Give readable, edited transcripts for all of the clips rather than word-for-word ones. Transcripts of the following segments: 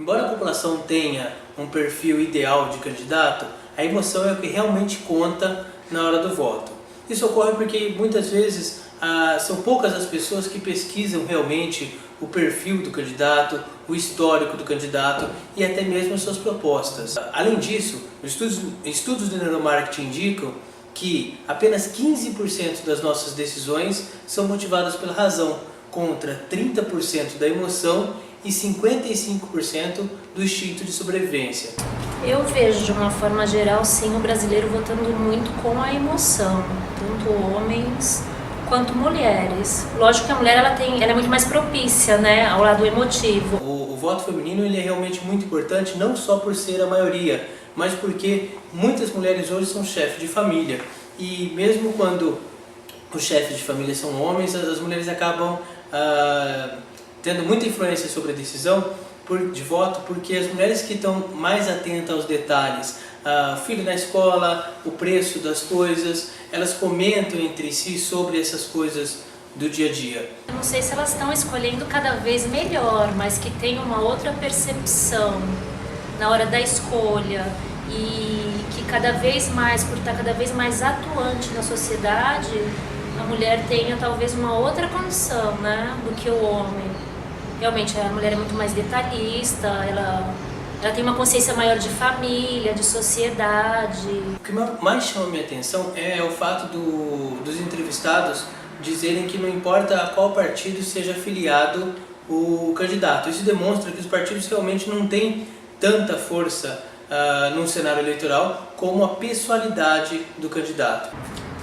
Embora a população tenha um perfil ideal de candidato, a emoção é o que realmente conta na hora do voto. Isso ocorre porque muitas vezes são poucas as pessoas que pesquisam realmente o perfil do candidato, o histórico do candidato e até mesmo as suas propostas. Além disso, estudos do neuromarketing indicam que apenas 15% das nossas decisões são motivadas pela razão, contra 30% da emoção e 55% do instinto de sobrevivência. Eu vejo de uma forma geral, sim, o brasileiro votando muito com a emoção, tanto homens quanto mulheres. Lógico que a mulher ela é muito mais propícia, né, ao lado emotivo. O voto feminino ele é realmente muito importante, não só por ser a maioria, mas porque muitas mulheres hoje são chefes de família. E mesmo quando os chefes de família são homens, as mulheres acabam tendo muita influência sobre a decisão de voto, porque as mulheres que estão mais atentas aos detalhes, o filho na escola, o preço das coisas, elas comentam entre si sobre essas coisas do dia a dia. Eu não sei se elas estão escolhendo cada vez melhor, mas que tem uma outra percepção na hora da escolha e que cada vez mais, por estar cada vez mais atuante na sociedade, a mulher tenha talvez uma outra condição, né, do que o homem. Realmente a mulher é muito mais detalhista, ela tem uma consciência maior de família, de sociedade. O que mais chama a minha atenção é o fato dos entrevistados dizerem que não importa a qual partido seja afiliado o candidato. Isso demonstra que os partidos realmente não têm tanta força num cenário eleitoral como a pessoalidade do candidato.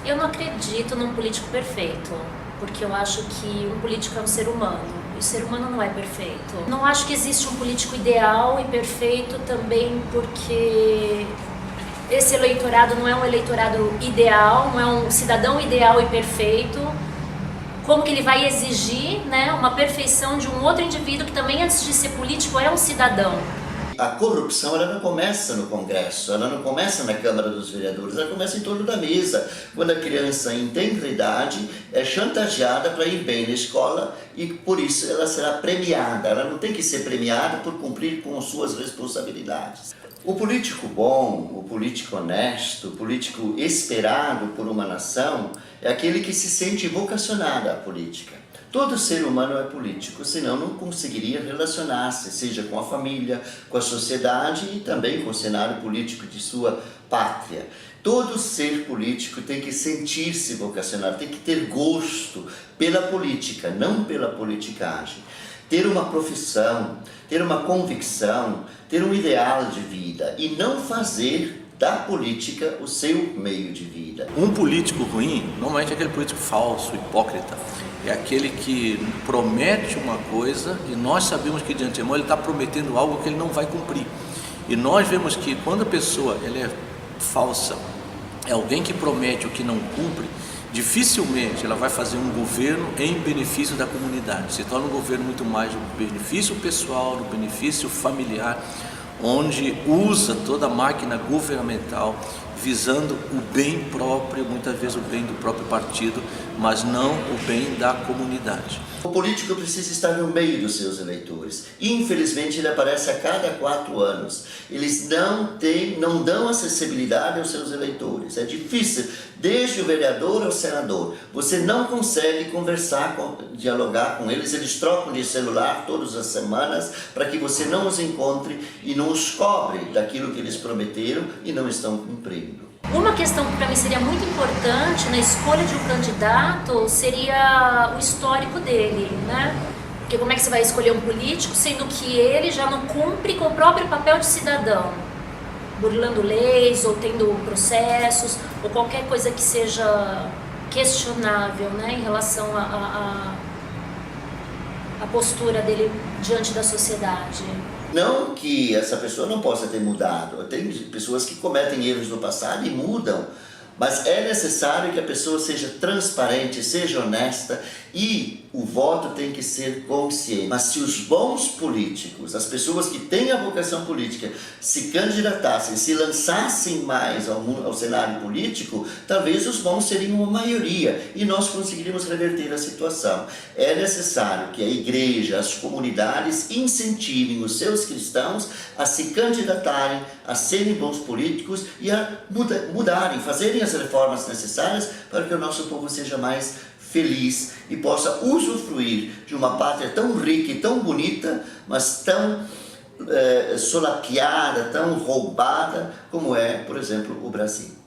Eu não acredito num político perfeito, porque eu acho que um político é um ser humano. O ser humano não é perfeito. Não acho que existe um político ideal e perfeito também, porque esse eleitorado não é um eleitorado ideal, não é um cidadão ideal e perfeito. Como que ele vai exigir, né, uma perfeição de um outro indivíduo que também, antes de ser político, é um cidadão? A corrupção ela não começa no Congresso, ela não começa na Câmara dos Vereadores, ela começa em torno da mesa, quando a criança em tenra idade é chantageada para ir bem na escola e por isso ela será premiada. Ela não tem que ser premiada por cumprir com suas responsabilidades. O político bom, o político honesto, o político esperado por uma nação é aquele que se sente vocacionado à política. Todo ser humano é político, senão não conseguiria relacionar-se, seja com a família, com a sociedade e também com o cenário político de sua pátria. Todo ser político tem que sentir-se vocacionado, tem que ter gosto pela política, não pela politicagem. Ter uma profissão, ter uma convicção, ter um ideal de vida e não fazer da política o seu meio de vida. Um político ruim, normalmente é aquele político falso, hipócrita. É aquele que promete uma coisa e nós sabemos que de antemão ele está prometendo algo que ele não vai cumprir. E nós vemos que quando a pessoa ela é falsa, é alguém que promete o que não cumpre, dificilmente ela vai fazer um governo em benefício da comunidade. Se torna um governo muito mais do benefício pessoal, do benefício familiar, onde usa toda a máquina governamental visando o bem próprio, muitas vezes o bem do próprio partido, mas não o bem da comunidade. O político precisa estar no meio dos seus eleitores. Infelizmente ele aparece a cada 4 anos. Eles não dão acessibilidade aos seus eleitores. É difícil, desde o vereador ao senador. Você não consegue conversar, dialogar com eles. Eles trocam de celular todas as semanas para que você não os encontre e não os cobre daquilo que eles prometeram e não estão cumprindo. Uma questão que para mim seria muito importante na escolha de um candidato seria o histórico dele, né? Porque como é que você vai escolher um político sendo que ele já não cumpre com o próprio papel de cidadão, burlando leis ou tendo processos ou qualquer coisa que seja questionável, né, em relação à postura dele diante da sociedade. Não que essa pessoa não possa ter mudado. Tem pessoas que cometem erros no passado e mudam, Mas é necessário que a pessoa seja transparente, seja honesta, e o voto tem que ser consciente. Mas se os bons políticos, as pessoas que têm a vocação política, se candidatassem, se lançassem mais ao cenário político, talvez os bons seriam uma maioria e nós conseguiríamos reverter a situação. É necessário que a igreja, as comunidades incentivem os seus cristãos a se candidatarem, a serem bons políticos e a mudarem, fazerem as reformas necessárias para que o nosso povo seja mais feliz e possa usufruir de uma pátria tão rica e tão bonita, mas tão solapeada, tão roubada como é, por exemplo, o Brasil.